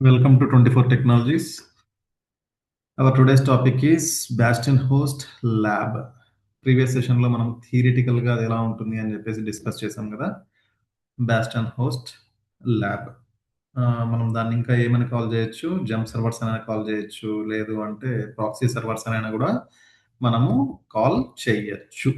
Welcome to 24 Technologies. Our today's topic is Bastion Host Lab. Previous సెషన్‌లో మనం థియరిటికల్‌గా అది ఎలా ఉంటుంది అని చెప్పేసి డిస్కస్ చేసాం కదా! Bastian host lab. మనం దాన్ని ఇంకా ఏమని కాల్ చేయొచ్చు? జంప్ సర్వర్స్ అని కాల్ చేయొచ్చు. లేదు అంటే ప్రాక్సీ సర్వర్స్ అనైనా కూడా మనము కాల్ చేయొచ్చు.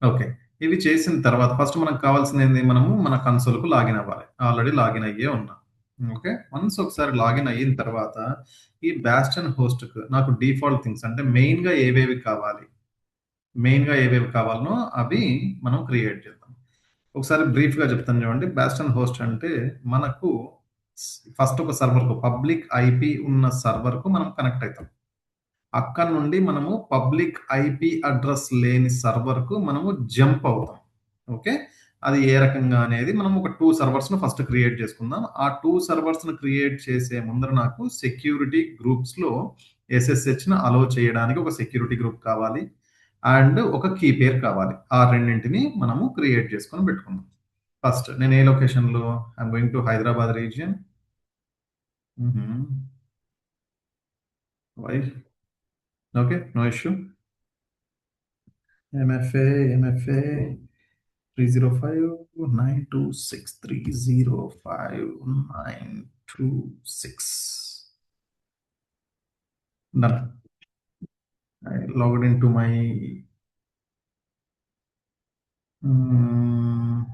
ఓకే. ఇవి చేసిన తర్వాత ఫస్ట్ మనకు కావాల్సిందేంది? మనము మన కన్సోల్‌కు లాగిన్ అవ్వాలి. ఆల్రెడీ లాగిన్ అయ్యే ఉన్నా. ఓకే. వన్స్ ఒకసారి లాగిన్ అయిన తర్వాత ఈ బాస్టియన్ హోస్ట్‌కు నాకు డిఫాల్ట్ థింగ్స్ అంటే మెయిన్‌గా ఏవేవి కావాలనో అవి మనం క్రియేట్ చేద్దాం. ఒకసారి బ్రీఫ్‌గా చెప్తాను చూడండి. బాస్టియన్ హోస్ట్ అంటే మనకు ఫస్ట్ ఒక సర్వర్‌కు పబ్లిక్ ఐపీ ఉన్న సర్వర్‌కు మనం కనెక్ట్ అయితాం. అక్కడి నుండి మనము పబ్లిక్ ఐపీ అడ్రస్ లేని సర్వర్‌కు మనము జంప్ అవుతాం. ఓకే. అది ఏ రకంగా అనేది మనం ఒక 2 సర్వర్స్‌ను ఫస్ట్ క్రియేట్ చేసుకుందాం. ఆ 2 సర్వర్స్‌ను క్రియేట్ చేసే ముందర నాకు సెక్యూరిటీ గ్రూప్స్‌లో ఎస్ఎస్‌హెచ్‌ని అలో చేయడానికి ఒక సెక్యూరిటీ గ్రూప్ కావాలి. అండ్ ఒక కీ పేర్ కావాలి. ఆ రెండింటిని మనము క్రియేట్ చేసుకొని పెట్టుకుందాం. ఫస్ట్ నేను ఏ లొకేషన్‌లో I am going to Hyderabad region. హుహు. Why? Okay. No issue. MFA 30592630596. Done. I logged into my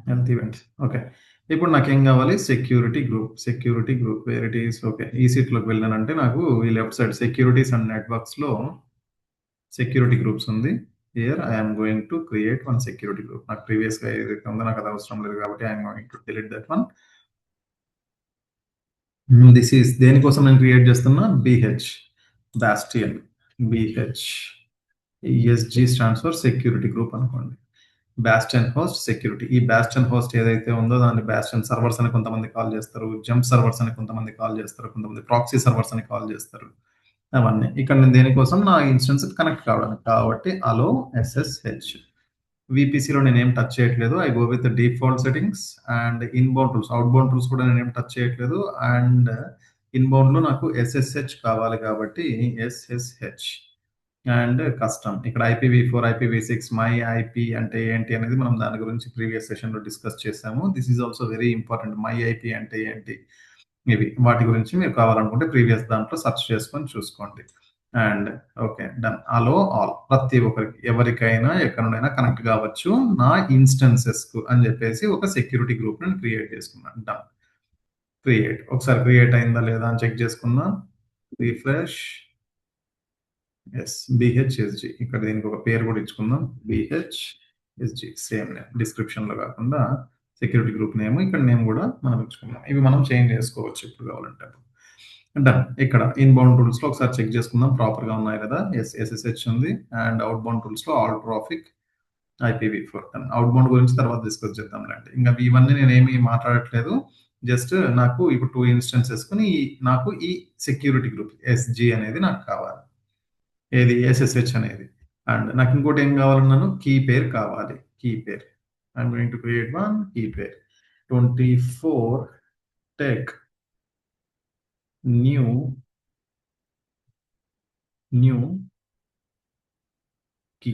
health events. Okay. ఇప్పుడు నాకేం కావాలి? Security group where it is. Okay. ఈ సీట్‌లోకి వెళ్ళానంటే నాకు ఈ లెఫ్ట్ సైడ్ సెక్యూరిటీస్ అండ్ నెట్వర్క్స్‌లో సెక్యూరిటీ గ్రూప్స్ ఉంది. Here I am going to create one security group. నాకు ప్రీవియస్‌గా ఏదైతే ఉందో నాకు అది అవసరం లేదు కాబట్టి I am going to delete that one. This is దేనికోసం నేను క్రియేట్ చేస్తున్నా? Bastion. BH. SG stands for security group అనుకోండి. Bastion host security. ఈ బాస్టియన్ హోస్ట్ ఏదైతే ఉందో దాన్ని బాస్టియన్ సర్వర్స్ అని కొంతమంది కాల్ చేస్తారు. జంప్ సర్వర్స్ అని కొంతమంది కాల్ చేస్తారు. కొంతమంది ప్రాక్సీ సర్వర్స్ అని కాల్ చేస్తారు. అవన్నీ. ఇక్కడ నేను దేనికోసం నా ఇన్స్టెన్స్ కనెక్ట్ కావడానికి. కాబట్టి అలో ఎస్ఎస్హెచ్. వీపీసీలో నేనేం టచ్ చేయట్లేదు. I go with default settings and inbound tools, outbound tools కూడా నేనేం టచ్ చేయట్లేదు. అండ్ ఇన్‌బౌండ్‌లో నాకు ఎస్ఎస్హెచ్ కావాలి కాబట్టి ఎస్ఎస్హెచ్ అండ్ కస్టమ్. ఇక్కడ ఐపీవీ4, ఐపీవీ6, మై ఐపీ అంటే ఏంటి అనేది మనం దాని గురించి ప్రీవియస్ సెషన్‌లో డిస్కస్ చేసాము. This is also very important. My IP అంటే ఏంటి? ఇవి. వాటి గురించి మీరు కావాలనుకుంటే ప్రీవియస్ దాంట్లో సెర్చ్ చేసుకొని చూసుకోండి. And okay. Done. Hello all. ప్రతి ఒక్కరికి ఎవరికైనా ఎక్కడి నుండైనా కనెక్ట్ కావచ్చు నా ఇన్‌స్టాన్సెస్‌కు అని చెప్పేసి ఒక సెక్యూరిటీ గ్రూప్ నేను క్రియేట్ చేసుకున్నాను. డన్. క్రియేట్. ఒకసారి క్రియేట్ అయిందా లేదా అని చెక్ చేసుకుందాం. రిఫ్రెష్. యెస్. బీహెచ్ఎస్జీ. ఇక్కడ దీనికి ఒక పేరు కూడా ఇచ్చుకుందాం. బీహెచ్ఎస్జీ సేమ్ నేమ్. డిస్క్రిప్షన్‌లో కాకుండా సెక్యూరిటీ గ్రూప్ నేమ్ ఇక్కడ నేమ్ కూడా మనం ఇచ్చుకుందాం. ఇవి మనం చేంజ్ చేసుకోవచ్చు ఎప్పుడు కావాలంటే అప్పుడు. డన్. ఇక్కడ ఇన్‌బౌండ్ టూల్స్‌లో ఒకసారి చెక్ చేసుకుందాం ప్రాపర్‌గా ఉన్నాయి కదా! యెస్. ఎస్ఎస్హెచ్ ఉంది. అండ్ అవుట్‌బౌండ్ టూల్స్‌లో all traffic IPv4. Done. Outbound గురించి తర్వాత డిస్కస్ చేద్దాంలెండి. ఇంక ఇవన్నీ నేనేమి మాట్లాడట్లేదు. జస్ట్ నాకు ఇప్పుడు 2 ఇన్‌స్టాన్సెస్‌కొని నాకు ఈ సెక్యూరిటీ గ్రూప్ ఎస్జీ అనేది నాకు కావాలి. ఏది? ఎస్ఎస్హెచ్ అనేది. అండ్ నాకు ఇంకోటి ఏం కావాలన్నాను? కీ పేర్ కావాలి. Key pair. I'm going to create one key pair. 24 tech new key.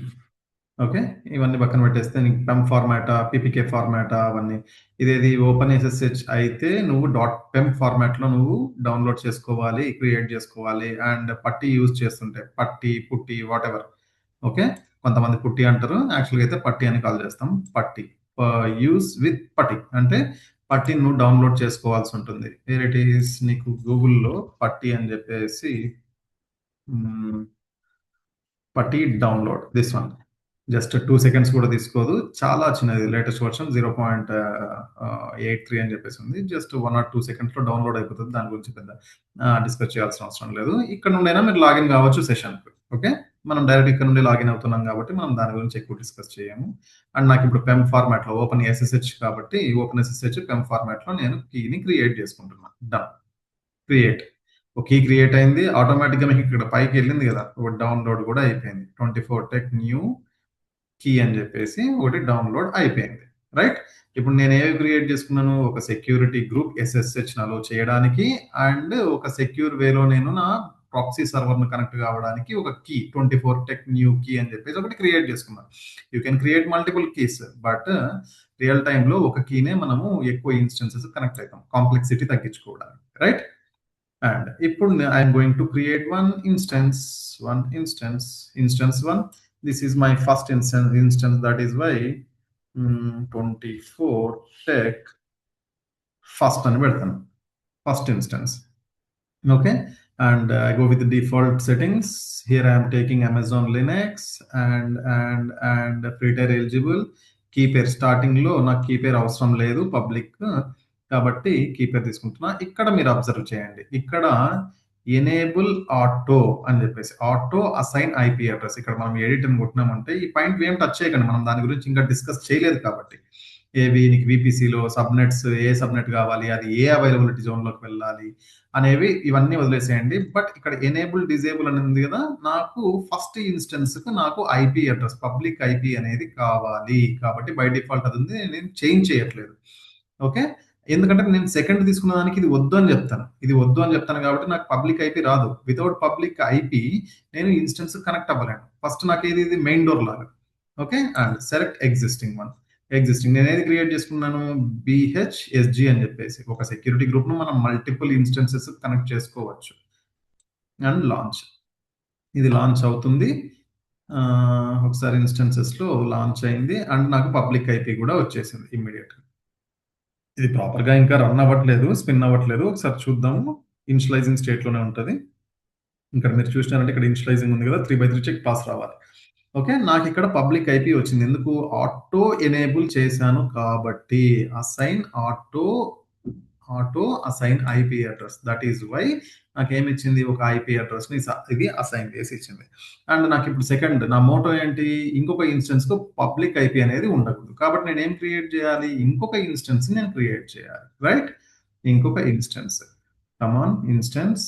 Okay. ఇవన్నీ పక్కన పెట్టేస్తే నీకు పెమ్ ఫార్మాటా, పీపీకే ఫార్మాటా అవన్నీ. ఇదేది ఓపెన్ ఎస్ఎస్హెచ్ అయితే నువ్వు పెమ్ ఫార్మాట్‌లో నువ్వు డౌన్‌లోడ్ చేసుకోవాలి, క్రియేట్ చేసుకోవాలి. అండ్ పట్టీ యూజ్ చేస్తుంటే పట్టీ, పుట్టి వాటెవర్. ఓకే. కొంతమంది పుట్టి అంటారు. యాక్చువల్‌గా అయితే పట్టీ అని కాల్ చేస్తాం. పట్టీ. యూజ్ విత్ పట్టీ. అంటే పట్టీని నువ్వు డౌన్‌లోడ్ చేసుకోవాల్సి ఉంటుంది. వేర్ ఇట్ ఈస్ నీకు గూగుల్‌లో పట్టీ అని చెప్పేసి హ్మ్. పట్టీ download this one. Just 2 seconds కూడా తీసుకోదు. చాలా చిన్నది. లేటెస్ట్ వర్షన్ 0.83 అని చెప్పేసి ఉంది. జస్ట్ 1 ఆర్ 2 సెకండ్స్‌లో డౌన్‌లోడ్ అయిపోతది. దాని గురించి పెద్ద డిస్కస్ చేయాల్సిన అవసరం లేదు. ఇక్కడ నుండైనా మీరు లాగిన్ కావచ్చు సెషన్‌కి. ఓకే. మనం డైరెక్ట్ ఇక్కడ నుండి లాగిన్ అవుతున్నాం కాబట్టి మనం దాని గురించి ఎక్కువ డిస్కస్ చేయము. అండ్ నాకు ఇప్పుడు పెమ్ ఫార్మాట్‌లో ఓపెన్ ఎస్ఎస్హెచ్ కాబట్టి ఓపెన్ ఎస్ఎస్హెచ్ పెమ్ ఫార్మాట్‌లో నేను కీని క్రియేట్ చేసుకుంటున్నా. డన్. క్రియేట్. ఒక కీ క్రియేట్ అయింది. ఆటోమేటిక్‌గా మీకు ఇక్కడ పైకెళ్ళింది కదా! ఒక డౌన్‌లోడ్ కూడా అయిపోయింది. 24 టెక్ న్యూ కీ అని చెప్పేసి ఒకటి డౌన్‌లోడ్ అయిపోయింది. రైట్? ఇప్పుడు నేను ఏవి క్రియేట్ చేసుకున్నాను? ఒక సెక్యూరిటీ గ్రూప్ SSH అలో చేయడానికి అండ్ ఒక సెక్యూర్ వేలో నేను నా ప్రాక్సీ సర్వర్‌ను కనెక్ట్ కావడానికి ఒక కీ 24 టెక్ న్యూ కీ అని చెప్పేసి ఒకటి క్రియేట్ చేసుకున్నాను. You can create multiple keys but real టైమ్‌లో ఒక కీనే మనము ఎక్కువ ఇన్‌స్టెన్సెస్ కనెక్ట్ అయితాం. కాంప్లెక్సిటీ తగ్గించుకోవడానికి. రైట్? అండ్ ఇప్పుడు I'm going to create instance 1. This is my first instance, that is why 24 tech first అని పెడతాను, first instance. Okay, and I go with the default settings. Here I am taking Amazon Linux and free tier eligible. Key pair starting లో నాకు key పేరు అవసరం లేదు public కాబట్టి key పేరు తీసుకుంటున్నా. ఇక్కడ మీరు అబ్జర్వ్ చేయండి, ఇక్కడ ఎనేబుల్ ఆటో అని చెప్పేసి ఆటో అసైన్ ఐపీ అడ్రస్, ఇక్కడ మనం ఎడిట్ అని కొట్టినామంటే ఈ పాయింట్ ఏం టచ్ చేయకండి, మనం దాని గురించి ఇంకా డిస్కస్ చేయలేదు కాబట్టి. ఏవి నీకు VPCలో సబ్నెట్స్, ఏ సబ్నెట్ కావాలి, అది ఏ అవైలబిలిటీ జోన్లోకి వెళ్ళాలి అనేవి ఇవన్నీ వదిలేసేయండి. బట్ ఇక్కడ ఎనేబుల్ డిజేబుల్ అని ఉంది కదా, నాకు ఫస్ట్ ఇన్స్టెన్స్ కు నాకు ఐపీ అడ్రస్, పబ్లిక్ ఐపీ అనేది కావాలి కాబట్టి బై డిఫాల్ట్ అది ఉంది, నేను చేంజ్ చేయట్లేదు. ఓకే, ఎందుకంటే నేను సెకండ్ తీసుకున్న దానికి ఇది వద్దు అని చెప్తాను, ఇది వద్దు అని చెప్తాను కాబట్టి నాకు పబ్లిక్ ఐపీ రాదు. వితౌట్ పబ్లిక్ ఐపీ నేను ఇన్స్టెన్స్ కనెక్ట్ అవ్వలేను. ఫస్ట్ నాకు ఇది మెయిన్ డోర్ లాగా. ఓకే, అండ్ సెలెక్ట్ ఎగ్జిస్టింగ్ నేను ఏది క్రియేట్ చేసుకున్నాను, BHSG అని చెప్పేసి ఒక సెక్యూరిటీ గ్రూప్ ను మనం మల్టిపుల్ ఇన్స్టెన్సెస్ కనెక్ట్ చేసుకోవచ్చు. అండ్ లాంచ్, ఇది లాంచ్ అవుతుంది. ఒకసారి ఇన్స్టెన్సెస్ లో లాంచ్ అయింది అండ్ నాకు పబ్లిక్ ఐపీ కూడా వచ్చేసింది ఇమ్మీడియట్ గా. ఇది ప్రాపర్ గా ఇంకా రన్ అవ్వట్లేదు, స్పిన్ అవ్వట్లేదు. ఒకసారి చూద్దాము. ఇనిషియలైజింగ్ స్టేట్ లోనే ఉంటది. ఇక్కడ మీరు చూసినారంటే ఇక్కడ ఇనిషియలైజింగ్ ఉంది కదా, 3/3 చెక్ పాస్ రావాలి. ఓకే, నాకు ఇక్కడ పబ్లిక్ ఐపీ వచ్చింది. ఎందుకు? ఆటో ఎనేబుల్ చేశాను కాబట్టి. Auto assign IP address, that is why నాకేమిచ్చింది, ఒక ఐపీ అడ్రస్ ని ఇది అసైన్ చేసి ఇచ్చింది. అండ్ నాకు ఇప్పుడు సెకండ్ నా మోటో ఏంటి, ఇంకొక ఇన్స్టెన్స్ కు పబ్లిక్ ఐపీ అనేది ఉండకూడదు కాబట్టి నేను ఏం క్రియేట్ చేయాలి, ఇంకొక ఇన్స్టెన్స్ నేను క్రియేట్ చేయాలి. రైట్, ఇంకొక instance. Come on instance,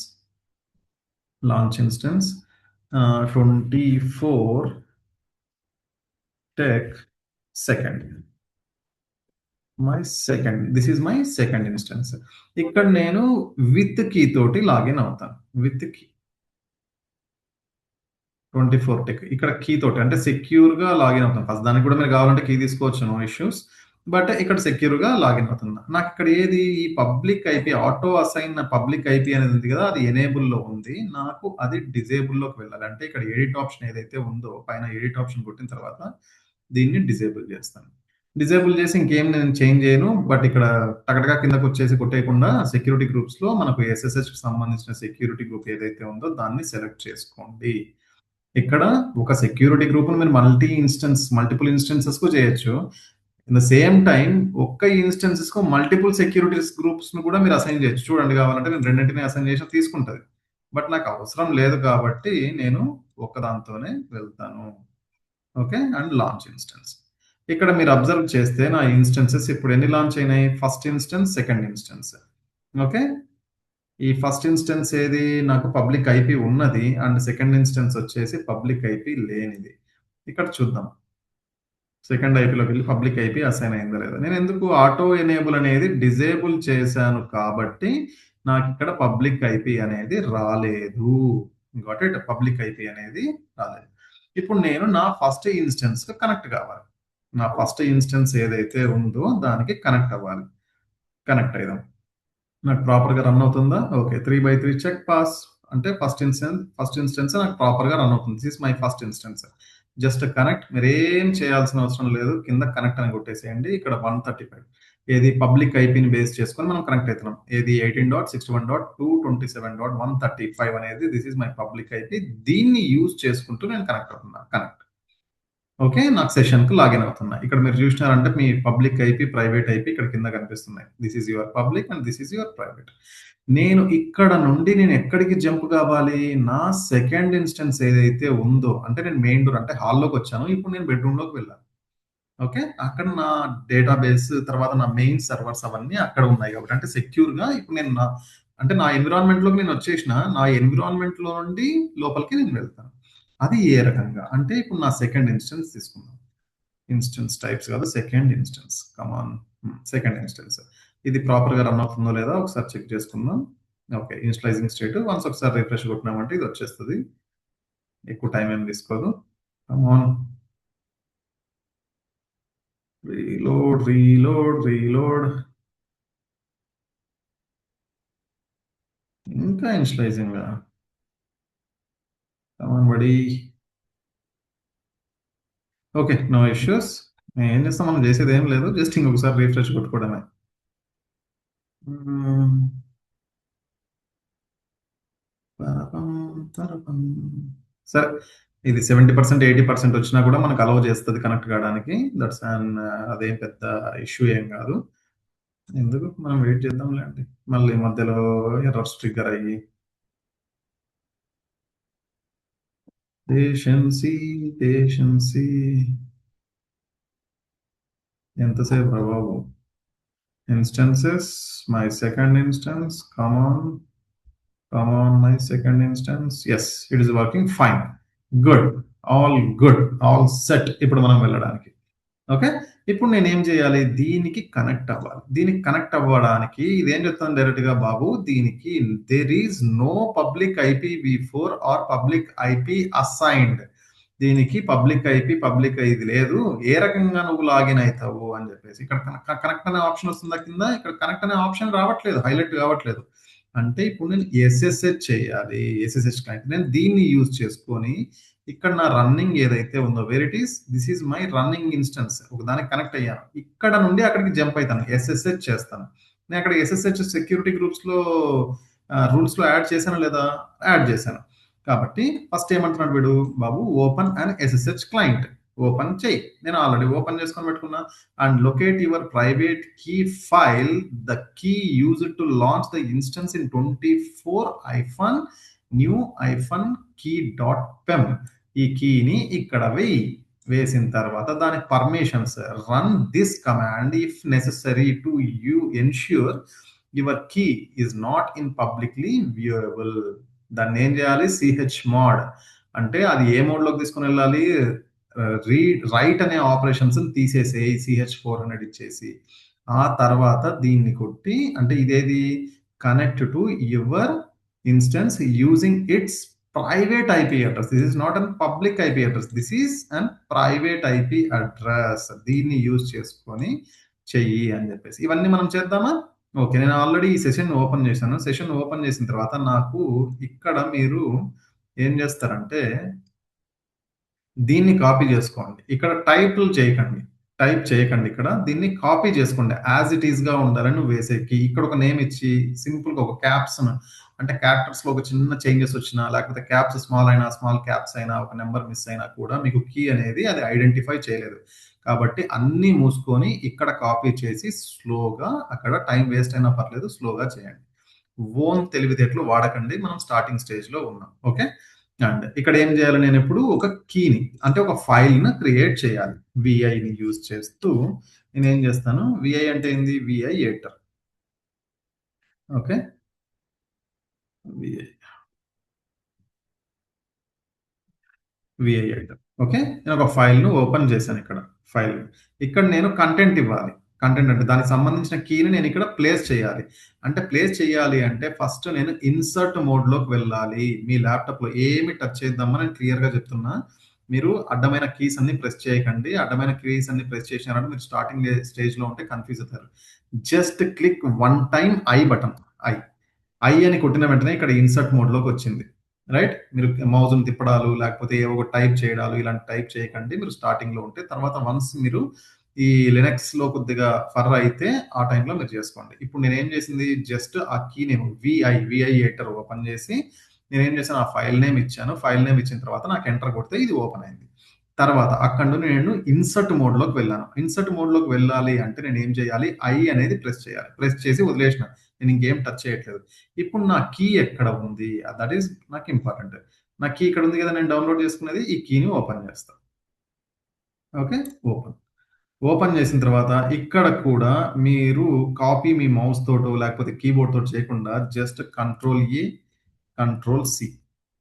launch instance 24 tech second. This is my second instance. ఇక్కడ నేను విత్ కీ తోటి లాగిన్ అవుతాను. విత్ కీ 24 టెక్, ఇక్కడ కీ తోటి అంటే సెక్యూర్ గా లాగిన్ అవుతాను. ఫస్ట్ దానికి కూడా మీరు కావాలంటే కీ తీసుకోవచ్చు, నో ఇష్యూస్. బట్ ఇక్కడ సెక్యూర్ గా లాగిన్ అవుతున్నా. నాకు ఇక్కడ ఏది, ఈ public IP auto assign public IP అనేది ఉంది కదా, అది ఎనేబుల్ లో ఉంది. నాకు అది డిజేబుల్ లోకి వెళ్ళాలి అంటే ఇక్కడ ఎడిట్ ఆప్షన్ ఏదైతే ఉందో పైన ఎడిట్ ఆప్షన్ కొట్టిన తర్వాత దీన్ని డిజేబుల్ చేస్తాను. డిజేబుల్ చేసి ఇంకేం నేను చేంజ్ చేయను. బట్ ఇక్కడ టకటగా కిందకు వచ్చేసి కొట్టేయకుండా సెక్యూరిటీ గ్రూప్స్ లో మనకు SSH కి సంబంధించిన సెక్యూరిటీ గ్రూప్ ఏదైతే ఉందో దాన్ని సెలెక్ట్ చేసుకోండి. ఇక్కడ ఒక సెక్యూరిటీ గ్రూప్ మీరు మల్టిపుల్ ఇన్స్టెన్సెస్ కు చేయొచ్చు. ఇన్ ద సేమ్ టైం ఒక్క ఇన్స్టెన్సెస్ కు మల్టిపుల్ సెక్యూరిటీ గ్రూప్స్ ను కూడా మీరు అసైన్ చేయొచ్చు. చూడండి, కావాలంటే నేను రెండింటిని అసైన్ చేసి తీసుకుంటది. బట్ నాకు అవసరం లేదు కాబట్టి నేను ఒక్కదాంతోనే వెళ్తాను. Okay, and launch instance. ఇక్కడ మీరు అబ్జర్వ్ చేస్తే నా ఇన్స్టెన్సెస్ ఇప్పుడు ఎన్ని లాంచ్ అయినాయి, first instance, second instance. Okay, ఈ ఫస్ట్ ఇన్స్టెన్స్ ఏది, నాకు పబ్లిక్ ఐపీ ఉన్నది అండ్ సెకండ్ ఇన్స్టెన్స్ వచ్చేసి పబ్లిక్ ఐపీ లేనిది. ఇక్కడ చూద్దాం, సెకండ్ ఐపీలోకి వెళ్ళి పబ్లిక్ ఐపీ అసైన్ అయిందా లేదా. నేను ఎందుకు ఆటో ఎనేబుల్ అనేది డిజేబుల్ చేశాను కాబట్టి నాకు ఇక్కడ పబ్లిక్ ఐపీ అనేది రాలేదు. గాట్ ఇట్, పబ్లిక్ ఐపీ అనేది రాలేదు. ఇప్పుడు నేను నా ఫస్ట్ ఇన్స్టెన్స్ కు కనెక్ట్ కావాలి. నా ఫస్ట్ ఇన్స్టెన్స్ ఏదైతే ఉందో దానికి కనెక్ట్ అవ్వాలి. కనెక్ట్ అయిదాం. నాకు ప్రాపర్ గా రన్ అవుతుందా? ఓకే, 3/3 చెక్ పాస్ అంటే ఫస్ట్ ఇన్స్టెన్స్ నాకు ప్రాపర్ గా రన్ అవుతుంది. This is my first instance. Just connect, మీరు ఏం చేయాల్సిన అవసరం లేదు, కింద కనెక్ట్ అని కొట్టేసేయండి. ఇక్కడ 135 ఏది పబ్లిక్ ఐపీని బేస్ చేసుకొని మనం కనెక్ట్ అవుతున్నాం. ఏది 18.61.227.135 అనేది this is my public IP. దీన్ని యూజ్ చేసుకుంటూ నేను కనెక్ట్ అవుతున్నా. కనెక్ట్. ఓకే, నాకు సెషన్ కు లాగిన్ అవుతున్నా. ఇక్కడ మీరు చూసినారంటే మీ పబ్లిక్ ఐపీ, ప్రైవేట్ ఐపీ ఇక్కడ కింద కనిపిస్తున్నాయి. This is your public and this is your private. నేను ఇక్కడ నుండి నేను ఎక్కడికి జంప్ కావాలి, నా సెకండ్ ఇన్స్టెన్స్ ఏదైతే ఉందో, అంటే నేను మెయిన్ డోర్ అంటే హాల్లోకి వచ్చాను, ఇప్పుడు నేను బెడ్రూమ్ లోకి వెళ్ళాను. ఓకే, అక్కడ నా డేటాబేస్ తర్వాత నా మెయిన్ సర్వర్స్ అవన్నీ అక్కడ ఉన్నాయి కాబట్టి, అంటే సెక్యూర్ గా ఇప్పుడు నేను నా ఎన్విరాన్మెంట్ లోకి నేను వచ్చేసిన, నా ఎన్విరాన్మెంట్ లో నుండి లోపలికి నేను వెళ్తాను. అది ఏ రకంగా అంటే ఇప్పుడు నా సెకండ్ ఇన్స్టెన్స్ తీసుకుందాం. ఇన్స్టెన్స్ టైప్స్ కాదు, second instance. Come on, second instance. ఇది ప్రాపర్గా రన్ అవుతుందో లేదా ఒకసారి చెక్ చేసుకుందాం. Okay, initializing state. వన్స్ ఒకసారి రిఫ్రెష్ కొట్టినామంటే ఇది వచ్చేస్తుంది. ఎక్కువ టైం ఏం తీసుకోదు. Come on, reload reload reload. ఇంకా initializing. Come on buddy. Okay, no issues. ఏం చేస్తాం, మనం చేసేది ఏం లేదు, జస్ట్ ఇంకొకసారి రిఫ్రెష్ కొట్టుకోవడమే. సరే, ఇది 70% 80% వచ్చినా కూడా మనకు అలౌ చేస్తుంది కనెక్ట్ కావడానికి. దట్స్ అండ్ అదేం పెద్ద ఇష్యూ ఏం కాదు. ఎందుకు, మనం వెయిట్ చేద్దాంలేండి. మళ్ళీ మధ్యలో ఎర్రర్స్ ట్రిగ్గర్ అయ్యి. పేషెన్సీ పేషెన్సీ. ఎంతసేపు రా బాబు. Instances, my second instance. Come on my second instance. Yes, it is working fine. Good, good, all set. ఇప్పుడు మనం వెళ్ళడానికి. ఓకే, ఇప్పుడు నేను ఏం చేయాలి, దీనికి కనెక్ట్ అవ్వాలి. దీనికి కనెక్ట్ అవ్వడానికి ఇదేం చెప్తాను డైరెక్ట్ గా, బాబు దీనికి there is no public IPv4 or public IP assigned. దీనికి పబ్లిక్ ఇది లేదు. ఏ రకంగా నువ్వు లాగిన్ అవుతావు అని చెప్పేసి ఇక్కడ కనెక్ట్ అనే ఆప్షన్ వస్తుందా కింద. ఇక్కడ కనెక్ట్ అనే ఆప్షన్ రావట్లేదు, హైలైట్ కావట్లేదు. అంటే ఇప్పుడు నేను SSH చేయాలి. SSH connect. నేను దీన్ని యూజ్ చేసుకొని ఇక్కడ నా రన్నింగ్ ఏదైతే ఉందో, where it is, this is my running instance. ఒక దానికి కనెక్ట్ అయ్యాను. ఇక్కడ నుండి అక్కడికి జంప్ అవుతాను, SSH చేస్తాను. నేను అక్కడ SSH సెక్యూరిటీ గ్రూప్స్ లో రూల్స్ లో యాడ్ చేశాను లేదా, యాడ్ చేశాను. కాబట్టి ఫస్ట్ ఏమంటున్నాడు వీడు, బాబు open and SSH client. Open చేయి. నేను ఆల్రెడీ ఓపెన్ చేసుకొని పెట్టుకున్నా. And locate your private key file, the key used to launch the instance in 24-new-key.pem. ఈ కీని ఇక్కడ వేసిన తర్వాత దాని permissions, run this command if necessary to you ensure your key is not in publicly viewable. దాన్ని ఏం చేయాలి, chmod అంటే అది ఏ మోడ్ లోకి తీసుకుని వెళ్ళాలి, రైట్ అనే ఆపరేషన్స్ తీసేసి CH400 ఇచ్చేసి, ఆ తర్వాత దీన్ని కొట్టి, అంటే ఇదేది, connect to your instance using it's private IP address. This is not an public IP address, this is an private IP address. దీన్ని యూజ్ చేసుకొని చెయ్యి అని చెప్పేసి. ఇవన్నీ మనం చేద్దామా. ఓకే, నేను ఆల్రెడీ ఈ సెషన్ ఓపెన్ చేశాను. సెషన్ ఓపెన్ చేసిన తర్వాత నాకు ఇక్కడ మీరు ఏం చేస్తారంటే దీన్ని కాపీ చేసుకోండి. ఇక్కడ టైప్ చేయకండి. ఇక్కడ దీన్ని కాపీ చేసుకోండి. యాజ్ ఇట్ ఈస్ గా ఉండాలని వేసేకి ఇక్కడ ఒక నేమ్ ఇచ్చి సింపుల్ గా ఒక క్యాప్స్, అంటే క్యారెక్టర్స్ లో ఒక చిన్న చేంజెస్ వచ్చినా, లేకపోతే క్యాప్స్ స్మాల్ అయినా, స్మాల్ క్యాప్స్ అయినా, ఒక నెంబర్ మిస్ అయినా కూడా మీకు కీ అనేది అది ఐడెంటిఫై చేయలేదు. కాబట్టి అన్ని మూసుకొని ఇక్కడ కాపీ చేసి స్లోగా, అక్కడ టైం వేస్ట్ అయినా పర్లేదు, స్లోగా చేయండి. ఓన్ తెలివితేటలు వాడకండి, మనం స్టార్టింగ్ స్టేజ్ లో ఉన్నాం. ఓకే, అండ్ ఇక్కడ ఏం చేయాలి, నేను ఇప్పుడు ఒక కీని, అంటే ఒక ఫైల్ ను క్రియేట్ చేయాలి. విఐని యూజ్ చేస్తూ నేను ఏం చేస్తాను, విఐ అంటే ఏంది, viator. Okay, viator. ఓకే, నేను ఒక ఫైల్ ను ఓపెన్ చేశాను. ఇక్కడ నేను కంటెంట్ ఇవ్వాలి. కంటెంట్ అంటే దానికి సంబంధించిన కీని నేను ఇక్కడ ప్లేస్ చేయాలి. అంటే ఫస్ట్ నేను ఇన్సర్ట్ మోడ్ లోకి వెళ్ళాలి. మీ ల్యాప్టాప్ లో ఏమి టచ్ చేద్దామని నేను క్లియర్ గా చెప్తున్నా. మీరు అడ్డమైన కీస్ అన్ని ప్రెస్ చేయకండి. అడ్డమైన కీస్ అన్ని ప్రెస్ చేసినారంటే మీరు స్టార్టింగ్ స్టేజ్ లో ఉంటే కన్ఫ్యూజ్ అవుతారు. Just click one time button. I అని కొట్టిన వెంటనే ఇక్కడ ఇన్సర్ట్ మోడ్ లోకి వచ్చింది. రైట్, మీరు మౌజ్ తిప్పడాలు, లేకపోతే ఏవో టైప్ చేయడాలు, ఇలాంటి టైప్ చేయకండి. మీరు స్టార్టింగ్ లో ఉంటే, తర్వాత వన్స్ మీరు ఈ లినక్స్ లో కొద్దిగా ఫర్ అయితే ఆ టైంలో మీరు చేసుకోండి. ఇప్పుడు నేను ఏం చేసింది, జస్ట్ ఆ కీ నేమ్ విఐఏటర్ ఓపెన్ చేసి నేను ఏం చేశాను, ఆ ఫైల్ నేమ్ ఇచ్చాను. ఫైల్ నేమ్ ఇచ్చిన తర్వాత నాకు ఎంటర్ కొడితే ఇది ఓపెన్ అయింది. తర్వాత అక్కడ నుండి నేను ఇన్సర్ట్ మోడ్ లోకి వెళ్ళాను. ఇన్సర్ట్ మోడ్ లోకి వెళ్ళాలి అంటే నేను ఏం చేయాలి, ఐ అనేది ప్రెస్ చేయాలి. ప్రెస్ చేసి వదిలేసిన, నేను ఇంకేం టచ్ చేయట్లేదు. ఇప్పుడు నా కీ ఎక్కడ ఉంది, దట్ ఈస్ నాకు ఇంపార్టెంట్. నా కీ ఇక్కడ ఉంది కదా, నేను డౌన్లోడ్ చేసుకున్నది. ఈ కీని ఓపెన్ చేస్తాను. ఓకే, ఓపెన్ చేసిన తర్వాత ఇక్కడ కూడా మీరు కాపీ మీ మౌస్ తోటో లేకపోతే కీబోర్డ్ తోటి చేయకుండా జస్ట్ Ctrl+A Ctrl+C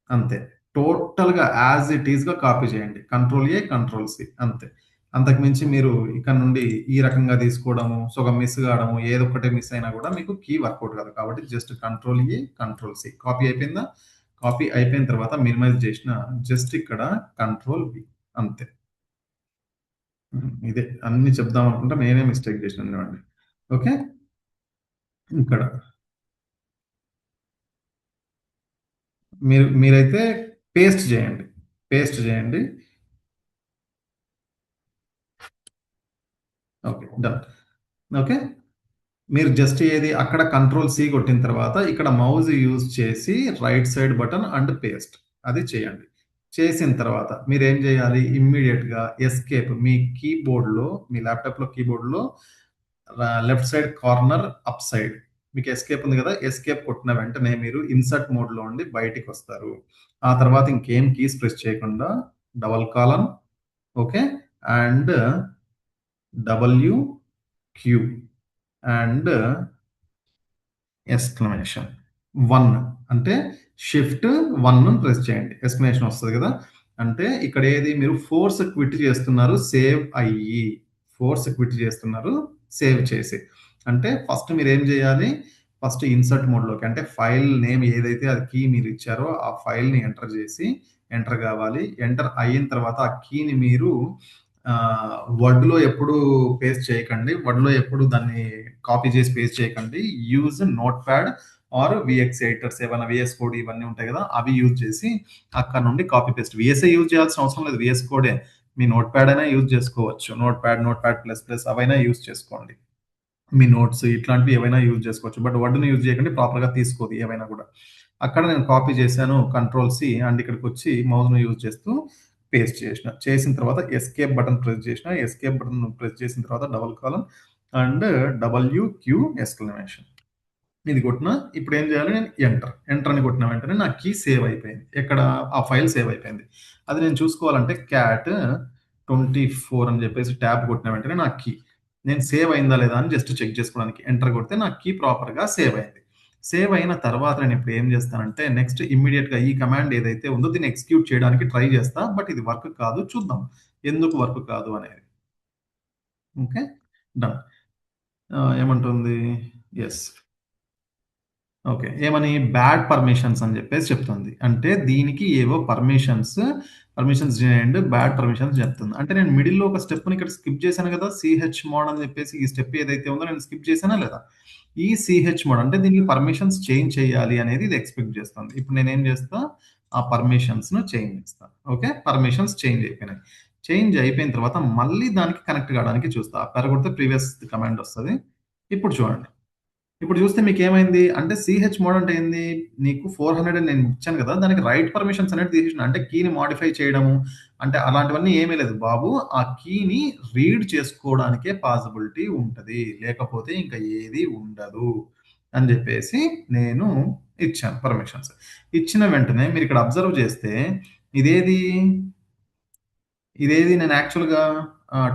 అంతే. టోటల్ గా యాజ్ ఇట్ ఈస్ గా కాపీ చేయండి. Ctrl+A Ctrl+C అంతే. అంతకు మించి మీరు ఇక్కడ నుండి ఈ రకంగా తీసుకోవడము, సగం మిస్ కావడము, ఏదో ఒకటి మిస్ అయినా కూడా మీకు కీ వర్కౌట్ కాదు. కాబట్టి జస్ట్ కంట్రోల్ ఈ, కంట్రోల్ సి. కాపీ అయిపోయిందా? కాపీ అయిపోయిన తర్వాత మినిమైజ్ చేసిన జస్ట్ ఇక్కడ కంట్రోల్ వి అంతే. ఇదే అన్ని చెప్దాం అనుకుంటా నేనే మిస్టేక్ చేసినానండి. ఓకే. ఇక్కడ మీరైతే పేస్ట్ చేయండి. పేస్ట్ చేయండి. ఓకే. డన్. ఓకే. మీరు జస్ట్ ఏది అక్కడ కంట్రోల్ సి కొట్టిన తర్వాత ఇక్కడ మౌజ్ యూజ్ చేసి right side button and paste అది చేయండి. చేసిన తర్వాత మీరేం చేయాలి? ఇమ్మీడియట్ గా ఎస్కేప్ మీ కీబోర్డ్ లో, మీ ల్యాప్టాప్ లో కీబోర్డ్ లో left side corner up side మీకు ఎస్కేప్ ఉంది కదా, ఎస్కేప్ కొట్టిన వెంటనే మీరు ఇన్సర్ట్ మోడ్ లో ఉండి బయటికి వస్తారు. ఆ తర్వాత ఇంకేం కీస్ ప్రెస్ చేయకుండా double colon, okay, and W Q and exclamation 1 అంటే షిఫ్ట్ 1 ప్రెస్ చేయండి. ఎక్స్క్లమేషన్ వస్తుంది కదా, అంటే ఇక్కడ ఏది మీరు ఫోర్స్ క్విట్ చేస్తున్నారు సేవ్ అయ్యి, ఫోర్స్ క్విట్ చేస్తున్నారు సేవ్ చేసి. అంటే ఫస్ట్ మీరు ఏం చేయాలి? ఫస్ట్ ఇన్సర్ట్ మోడ్లోకి, అంటే ఫైల్ నేమ్ ఏదైతే అది కీ మీరు ఇచ్చారో ఆ ఫైల్ని ఎంటర్ చేసి ఎంటర్ కావాలి. ఎంటర్ అయిన తర్వాత ఆ కీని మీరు వర్డ్లో ఎప్పుడు పేస్ట్ చేయకండి, వర్డ్లో ఎప్పుడు దాన్ని కాపీ చేసి పేస్ట్ చేయకండి. యూజ్ నోట్ ప్యాడ్ ఆర్ విఎక్స్ ఎడిటర్స్, ఏమైనా విఎస్ కోడ్ ఇవన్నీ ఉంటాయి కదా, అవి యూజ్ చేసి అక్కడ నుండి కాపీ పేస్ట్. విఎస్ఏ యూజ్ చేయాల్సిన అవసరం లేదు, విఎస్ కోడే మీ నోట్ ప్యాడ్ అయినా యూజ్ చేసుకోవచ్చు. నోట్ ప్యాడ్ ప్లస్ ప్లస్ అవైనా యూజ్ చేసుకోండి. మీ నోట్స్ ఇట్లాంటివి ఏవైనా యూజ్ చేసుకోవచ్చు. బట్ వర్డ్ని యూజ్ చేయకండి, ప్రాపర్గా తీసుకోదు ఏవైనా కూడా. అక్కడ నేను కాపీ చేశాను కంట్రోల్ సి అండ్ ఇక్కడికి వచ్చి మౌస్ను యూజ్ చేస్తూ పేస్ట్ చేసిన. చేసిన తర్వాత ఎస్కేప్ బటన్ ప్రెస్ చేసిన. ఎస్కేప్ బటన్ ప్రెస్ చేసిన తర్వాత double colon and W queue exclamation ఇది కొట్టిన. ఇప్పుడు ఏం చేయాలి? నేను ఎంటర్ అని కొట్టిన వెంటనే నా కీ సేవ్ అయిపోయింది. ఎక్కడ? ఆ ఫైల్ సేవ్ అయిపోయింది. అది నేను చూసుకోవాలంటే క్యాట్ 24 అని చెప్పేసి ట్యాబ్ కొట్టిన వెంటనే నా కీ నేను సేవ్ అయిందా లేదా అని జస్ట్ చెక్ చేసుకోవడానికి ఎంటర్ కొడితే నా కీ ప్రాపర్గా సేవ్ అయింది. సేవ్ అయిన తర్వాత నేను ఇప్పుడు ఏం చేస్తానంటే నెక్స్ట్ ఇమ్మీడియట్ గా ఈ కమాండ్ ఏదైతే ఉందో దీన్ని ఎగ్జిక్యూట్ చేయడానికి ట్రై చేస్తా. బట్ ఇది వర్క్ కాదు, చూద్దాం ఎందుకు వర్క్ కాదు అనేది. Okay, done. ఏమంటుంది? ఎస్. ఓకే. ఏమని? బ్యాడ్ పర్మిషన్స్ అని చెప్పేసి చెప్తుంది. అంటే దీనికి ఏవో పర్మిషన్స్ చేయండి, బ్యాడ్ పర్మిషన్స్ చెప్తుంది. అంటే నేను మిడిల్‌లో ఒక స్టెప్‌ని ఇక్కడ స్కిప్ చేశాను కదా! సీహెచ్ మోడ్ అని చెప్పేసి ఈ స్టెప్ ఏదైతే ఉందో నేను స్కిప్ చేశానా లేదా? ఈ సీహెచ్ మోడ్ అంటే దీనికి పర్మిషన్స్ చేంజ్ చేయాలి అనేది ఇది ఎక్స్‌పెక్ట్ చేస్తుంది. ఇప్పుడు నేనేం చేస్తా? ఆ పర్మిషన్స్‌ను చేంజ్ చేస్తా. ఓకే. పర్మిషన్స్ చేంజ్ అయిపోయినాయి. చేంజ్ అయిపోయిన తర్వాత మళ్ళీ దానికి కనెక్ట్ కావడానికి చూస్తా. పెరగొడితే ప్రీవియస్ కమాండ్ వస్తది. ఇప్పుడు చూడండి. ఇప్పుడు చూస్తే మీకేమైంది? అంటే సీహెచ్ మోడ్ అంటే ఏంది? నీకు 400 అని నేను ఇచ్చాను కదా! దానికి రైట్ పర్మిషన్స్ అనేది తీసేసిన. అంటే కీని మోడిఫై చేయడము, అంటే అలాంటివన్నీ ఏమీ లేదు బాబు. ఆ కీని రీడ్ చేసుకోవడానికే పాసిబిలిటీ ఉంటది. లేకపోతే ఇంక ఏది ఉండదు అని జెప్పేసి నేను ఇచ్చాను పర్మిషన్స్. ఇచ్చిన వెంటనే మీరిక్కడ అబ్జర్వ్ చేస్తే ఇదేది? ఇదేది నేను యాక్చువల్‌గా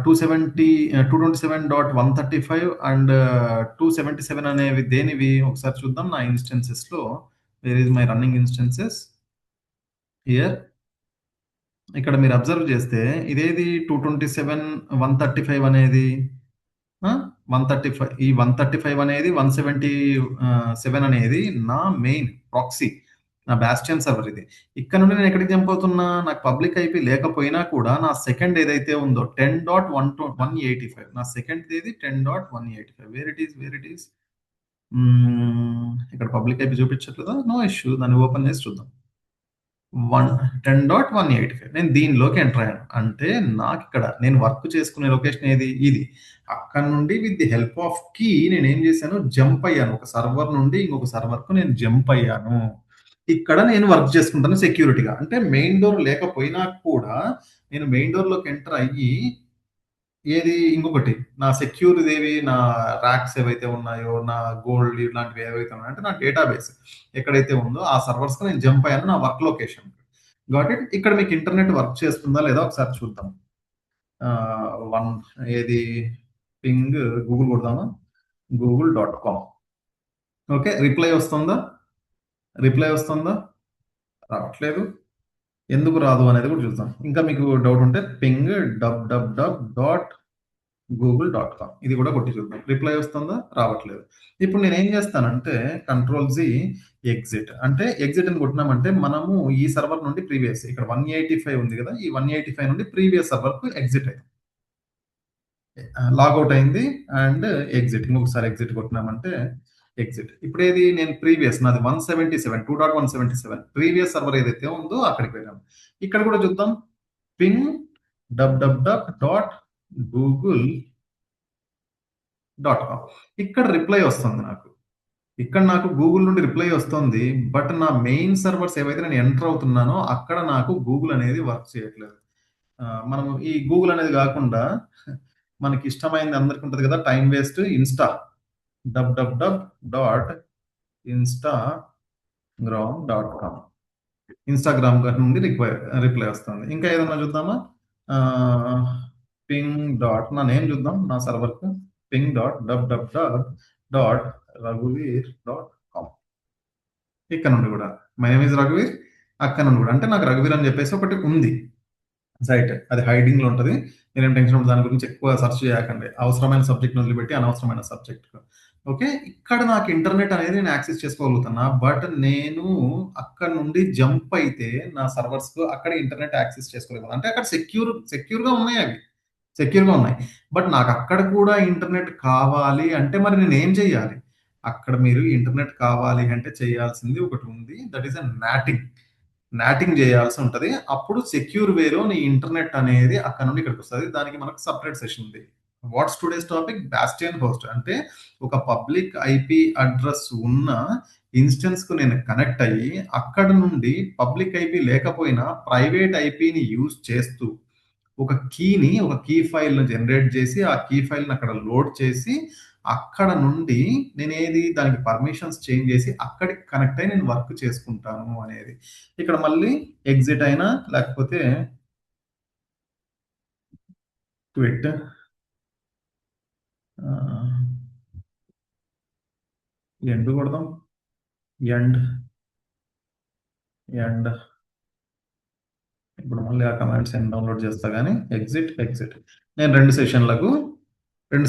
227.135 అండ్ 277 అనేవి దేనివి? ఒకసారి చూద్దాం నా ఇన్‌స్టెన్సెస్‌లో. Where is my running instances? Here. ఇక్కడ మీరు అబ్జర్వ్ చేస్తే ఇదేది 227, 135 అనేది? ఆ! 135 ఈ 135 అనేది 177 అనేది నా మెయిన్ ప్రాక్సీ. నా బాస్టియన్ సర్వర్ ఇది. ఇక్కడ నుండి నేను ఎక్కడికి జంప్ అవుతున్నా? నాకు పబ్లిక్ ఐపీ లేకపోయినా కూడా నా సెకండ్ ఏదైతే ఉందో 10.185 నా సెకండ్‌దేది 10.185 వేర్ ఇట్ ఈస్? ఇక్కడ పబ్లిక్ ఐపీ చూపించట్లేదా? No issue. దాన్ని ఓపెన్ చేసి చూద్దాం. 10.185 నేను దీనిలోకి ఎంటర్ అయ్యాను. అంటే నాకిక్కడ నేను వర్క్ చేసుకునే లొకేషన్ ఏది? ఇది. అక్కడ నుండి with the help of key నేనేం చేశాను? జంప్ అయ్యాను. ఒక సర్వర్ నుండి ఇంకొక సర్వర్‌కు నేను జంప్ అయ్యాను. ఇక్కడ నేను వర్క్ చేసుకుంటాను సెక్యూరిటీగా. అంటే మెయిన్ డోర్ లేకపోయినా కూడా నేను మెయిన్ డోర్‌లోకి ఎంటర్ అయ్యి ఏది? ఇంకొకటి నా సెక్యూర్‌దేవి నా రాక్స్ ఏవైతే ఉన్నాయో, నా గోల్డ్ ఇలాంటివి ఏవైతే ఉన్నాయో, అంటే నా డేటాబేస్ ఎక్కడైతే ఉందో ఆ సర్వర్స్‌కి నేను జంప్ అయ్యాను నా వర్క్ లొకేషన్. Got it. ఇక్కడ మీకు ఇంటర్నెట్ వర్క్ చేస్తుందా లేదా ఒకసారి చూద్దాం. 1 ఏది? పింగ్ గూగుల్ కొడదామా? గూగుల్.com. ఓకే. రిప్లై వస్తుందా? రావట్లేదు. ఎందుకు రాదు అనేది కూడా చూద్దాం. ఇంకా మీకు డౌట్ ఉంటే పింగ్ డబ్ గూగుల్.com ఇది కూడా కొట్టి చూద్దాం. రిప్లై వస్తుందా? రావట్లేదు. ఇప్పుడు నేనేం చేస్తానంటే కంట్రోల్ జీ ఎగ్జిట్. అంటే ఎగ్జిట్ అని కొట్టినామంటే మనము ఈ సర్వర్ నుండి ప్రీవియస్ ఇక్కడ 185 ఉంది కదా! ఈ 185 నుండి ప్రీవియస్ సర్వర్‌కు ఎగ్జిట్ అయితాం. లాగౌట్ అయింది అండ్ ఎగ్జిట్. ఇంకొకసారి ఎగ్జిట్ కొట్టినామంటే ఎగ్జిట్. ఇప్పుడేది నేను ప్రీవియస్ నాది 177 2.177 ప్రీవియస్ సర్వర్ ఏదైతే ఉందో అక్కడికి వెళ్ళాము. ఇక్కడ కూడా చూద్దాం. పింగ్ www.google.com ఇక్కడ రిప్లై వస్తుంది నాకు. ఇక్కడ నాకు గూగుల్ నుండి రిప్లై వస్తుంది. బట్ నా మెయిన్ సర్వర్స్ ఏవైతే నేను ఎంటర్ అవుతున్నానో అక్కడ నాకు గూగుల్ అనేది వర్క్ చేయట్లేదు. మనం ఈ గూగుల్ అనేది కాకుండా మనకి ఇష్టమైంది అందరికి ఉంటది కదా! Time waste Insta www.instagram.com Instagram నుండి రిప్లై వస్తుంది. ఇంకా ఏదన్నా చూద్దామా? పింగ్ డాట్ నా నేమ్ చూద్దాం నా సర్వర్‌కు. ping.www.raghuveer.com ఇక్కడ నుండి కూడా మై నేమ్ ఈజ్ రఘువీర్. అక్కడ నుండి కూడా అంటే నాకు రఘువీర్ అని చెప్పేసి ఒకటి ఉంది. సైట్. అది హైడింగ్‌లో ఉంటది. మీరేం టెన్షన్ పడద్దు. దాని గురించి ఎక్కువ సెర్చ్ చేయకండి. అవసరమైన సబ్జెక్ట్‌ని వదిలిపెట్టి అనవసరమైన సబ్జెక్ట్‌కు. ఓకే. ఇక్కడ నాకు ఇంటర్నెట్ అనేది నేను యాక్సెస్ చేసుకోగలుగుతున్నా. బట్ నేను అక్కడి నుండి జంప్ అయితే నా సర్వర్స్‌కు అక్కడ ఇంటర్నెట్ యాక్సెస్ చేసుకోలేకపోతున్నా. అంటే అక్కడ సెక్యూర్‌గా ఉన్నాయి అవి. సెక్యూర్‌గా ఉన్నాయి. బట్ నాకు అక్కడ కూడా ఇంటర్నెట్ కావాలి అంటే మరి నేనేం చేయాలి? అక్కడ మీరు ఇంటర్నెట్ కావాలి అంటే చేయాల్సింది ఒకటి ఉంది. That is NATing. నాటింగ్ చేయాల్సి ఉంటది. అప్పుడు సెక్యూర్ వేలో నీ ఇంటర్నెట్ అనేది అక్కడ నుండి ఇక్కడికొస్తది. దానికి మనకు సెపరేట్ సెషన్ ఉంది. What's today's topic? Bastion host. అంటే ఒక పబ్లిక్ ఐపీ అడ్రెస్ ఉన్న ఇన్స్టెన్స్‌కు నేను కనెక్ట్ అయ్యి, అక్కడ నుండి పబ్లిక్ ఐపీ లేకపోయినా ప్రైవేట్ ఐపీని యూజ్ చేస్తూ ఒక కీ ఫైల్‌ని జనరేట్ చేసి, ఆ కీ ఫైల్‌ని అక్కడ లోడ్ చేసి, అక్కడ నుండి నేనేది దానికి పర్మిషన్స్ చేంజ్ చేసి, అక్కడికి కనెక్ట్ అయ్యి నేను వర్క్ చేసుకుంటాను అనేది. ఇక్కడ మళ్ళీ ఎగ్జిట్ అయినా లేకపోతే క్విట్ ఎండ్ కొడదాం. ఎండ్ ఎండ్ ఇప్పుడు మళ్ళీ ఆ కమాండ్స్ ఏం డౌన్లోడ్ చేస్తా గానీ ఎగ్జిట్. నేను 2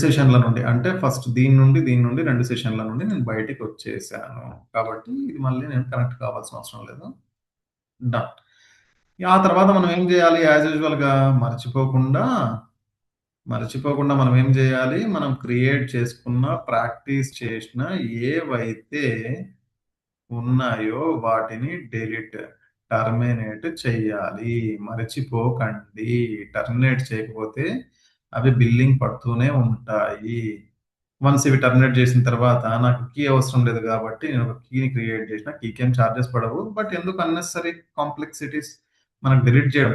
సెషన్ల నుండి అంటే ఫస్ట్ దీని నుండి 2 సెషన్ల నుండి నేను బయటికి వచ్చేసాను. కాబట్టి ఇది మళ్ళీ నేను కనెక్ట్ కావాల్సిన అవసరం లేదు. డన్. ఆ తర్వాత మనం ఏం చేయాలి? యాజ్ యూజువల్‌గా మర్చిపోకుండా మనం ఏం చేయాలి? మనం క్రియేట్ చేసుకున్న, ప్రాక్టీస్ చేసిన ఏవైతే ఉన్నాయో వాటిని టర్మినేట్ చెయ్యాలి. మరచిపోకండి. టర్మినేట్ చేయకపోతే అవి బిల్లింగ్ పడుతూనే ఉంటాయి. వన్స్ ఇవి టర్మినేట్ చేసిన తర్వాత నాకు కీ అవసరం లేదు కాబట్టి నేను ఒక కీని క్రియేట్ చేసిన. కీకేం చార్జెస్ పడవు. బట్ ఎందుకు అన్నెసెసరీ కాంప్లెక్సిటీస్ మనకు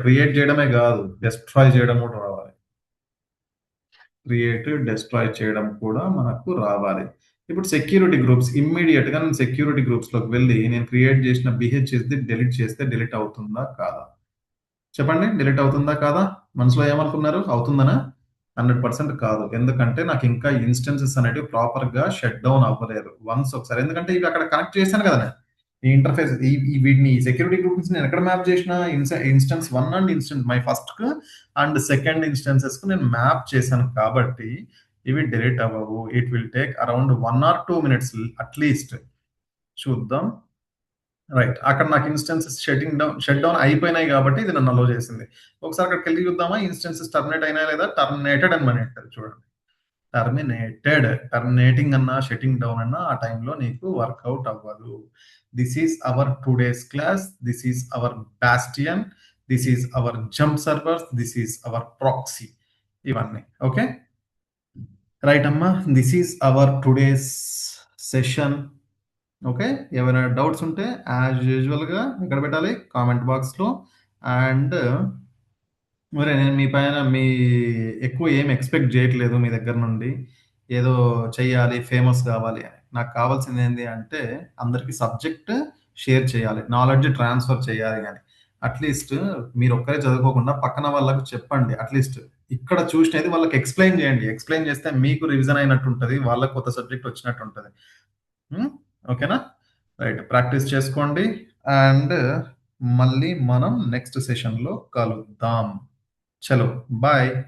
క్రియేట్ చేయడమే కాదు, డెస్ట్రాయ్ చేయడం కూడా రావాలి. డెస్ట్రాయ్ చేయడం కూడా మనకు రావాలి. ఇప్పుడు సెక్యూరిటీ గ్రూప్స్ ఇమ్మీడియేట్‌గా నేను సెక్యూరిటీ గ్రూప్స్‌లోకి వెళ్ళి నేను క్రియేట్ చేసిన బీహెచ్ఎస్‌ది డిలీట్ చేస్తే డిలీట్ అవుతుందా? కాదా? చెప్పండి. డిలీట్ అవుతుందా? కాదా? మనసులో ఏమనుకున్నారు? అవుతుందనా? 100% కాదు. ఎందుకంటే నాకింకా ఇన్‌స్టెన్సెస్ అనేటివి ప్రాపర్‌గా షట్ డౌన్ అవ్వలేదు. వన్స్ ఒకసారి ఎందుకంటే ఇవి అక్కడ కనెక్ట్ చేశాను కదా నేను. ఈ ఇంటర్‌ఫేస్ ఈ వీటిని సెక్యూరిటీ గ్రూప్ నుంచి నేను ఎక్కడ మ్యాప్ చేసినా ఇన్‌స్టెన్స్ 1 అండ్ మై ఫస్ట్‌కు అండ్ సెకండ్ ఇన్‌స్టెన్సెస్‌కు నేను మ్యాప్ చేశాను కాబట్టి ఇవి డిలీట్ అవ్వవు. It will take around 1 or 2 minutes at least. చూద్దాం. రైట్. అక్కడ నాకు ఇన్‌స్టెన్సెస్ షట్ డౌన్ అయిపోయినాయి కాబట్టి ఇది నన్ను అలో చేసింది. ఒకసారి అక్కడికెళ్ళి చూద్దామా? ఇన్‌స్టెన్సెస్ టర్మినేట్ అయినాయా లేదా? టర్మినేటెడ్ అని పడింటది చూడండి. టర్మినేటింగ్ అన్నా, షట్టింగ్ డౌన్ అన్నా ఆ టైంలో నీకు వర్కౌట్ అవ్వదు. This is our today's class. This is our Bastian. This is our jump servers. This is our proxy. ఇవన్నీ. ఓకే. రైట్ అమ్మా. This is our today's session. Okay. ఏమైనా డౌట్స్ ఉంటే యాజ్ యూజువల్‌గా ఎక్కడ పెట్టాలి? కామెంట్ బాక్స్‌లో. అండ్ మరి నేను మీ పైన ఎక్కువ ఏం ఎక్స్‌పెక్ట్ జేయట్లేదు మీ దగ్గర నుండి. ఏదో చెయ్యాలి, ఫేమస్ గావాలి అని. నాకు కావాల్సింది ఏంది అంటే అందరికి సబ్జెక్ట్ షేర్ చేయాలి. నాలెడ్జ్ ట్రాన్స్‌ఫర్ చేయాలి అని. అట్‌లీస్ట్ మీరొక్కరే చదువుకోకుండా పక్కన వాళ్ళకి చెప్పండి. అట్‌లీస్ట్ ఇక్కడ చూసినది వాళ్ళకి ఎక్స్‌ప్లెయిన్ జేయండి. ఎక్స్‌ప్లెయిన్ చేస్తే మీకు రివిజన్ అయినట్టుంటది. వాళ్ళకి కొత్త సబ్జెక్ట్ వచ్చినట్టుంటది. హ్మ్. ఓకేనా? రైట్. ప్రాక్టీస్ చేసుకోండి. అండ్ మళ్ళీ మనం నెక్స్ట్ సెషన్లో కలుద్దాం. చలో బాయ్.